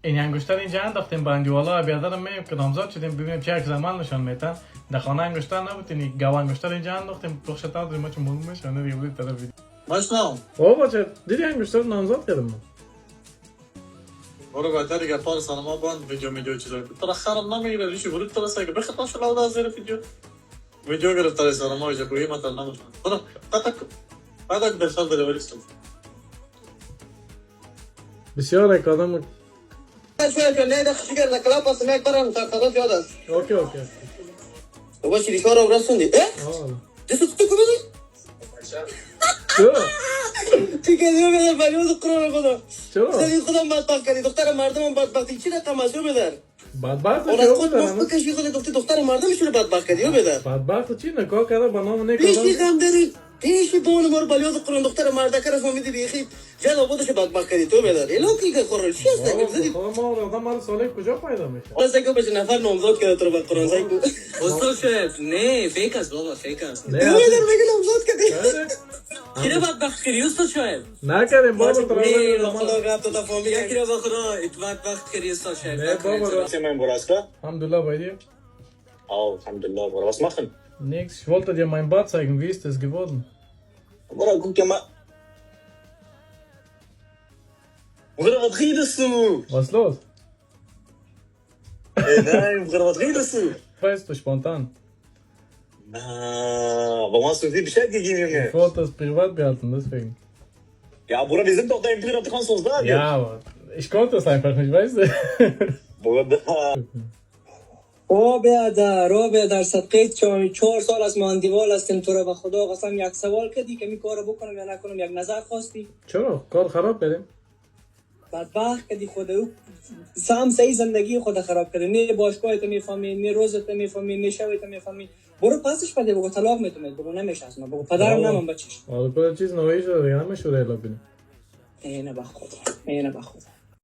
این انگشتر اینجا انداختیم بندی والا بیادرم میگم که نامزد شدیم ببینیم چه عکس عمل نشان میتن در خانه انگشتر نبود این گاو انگشتر اینجا انداختیم پخش تا ما چون معلوم میشه نه دیگه بود طرف ماشنا او بچه دیدی انگشتر نامزد کردم من برو بهتر دیگه پار سانما باند ویدیو چیزا تو خرم نمیگیره ریشی ورود تو رسه که بخطا شلو از زیر ویدیو گرفت سانما اینجا کوی مثلا نمیشه برو بعد در سال دلیوری است بسیار یک آدم شوية كان نادي خشيجر لكلاب بس ما يقرر خلاص يا ده اوکی اوکی هو شي شورا ورسون دي ايه دي تكتب لي چرا؟ تيجي يوم هذا فاليوز قرار خدا چرا؟ سيدي خدا ما تفكري دكتور مردم بدبختي چی رقم مسئول بدر بدبخت اون چرا خود بدارم؟ وقت کشی خود دکتر مردم شو بدبخت کردی بدر بدبخت چی نکاح کرده با نام نیک پیشی آدم غم داری پیشی بون مر بالیوز قرار دکتر مرد کرد فهمیدی بیخی جدا بودش بدبخت کردی تو بدر الو کی که قرار چی است که زدی ما آدم مال صالح کجا پیدا میشه؟ واسه که بچه نفر نامزد کرد تو با قرآن زای کو استاد شاید نه فیک است بابا فیک است نه بدر میگه نامزد کردی چرا بدبخت کردی استاد شاید نکردیم بابا تو نه خدا گفت تو فهمیدی یکی را بخورا بدبخت کردی استاد شاید نه بابا Mein Buraska? Alhamdulillah bei dir. Oh, Alhamdulillah, Bruder. Was machen? Nix, ich wollte dir mein Bad zeigen, wie ist es geworden? Bruder, guck dir mal. Bruder, was redest du? Was ist los? Ey, nein, Bruder, was redest du? Weißt du, spontan. Na, warum hast du dir Bescheid gegeben, Junge? Ich wollte das privat behalten, deswegen. Ja, Bruder, wir sind doch dein Bruder, du kannst uns sagen. Ja, aber ich konnte es einfach nicht, weißt du? Bruder. او بیادر صدقه 4 سال از ماندیوال هستیم تو را به خدا قسم یک سوال کردی که می کارو بکنم یا نکنم یک نظر خواستی چرا؟ کار خراب بریم؟ بدبخت کردی خود او سام سی زندگی خود خراب کردی نه باشگاهت میفهمی نه روزت میفهمی نه شبت میفهمی برو پسش بده بگو طلاق میتونید بگو نمیشناسم بگو پدرم نمون بچش آره کل چیز نوعی شده دیگه نمیشه ریلا بینیم اینه به خدا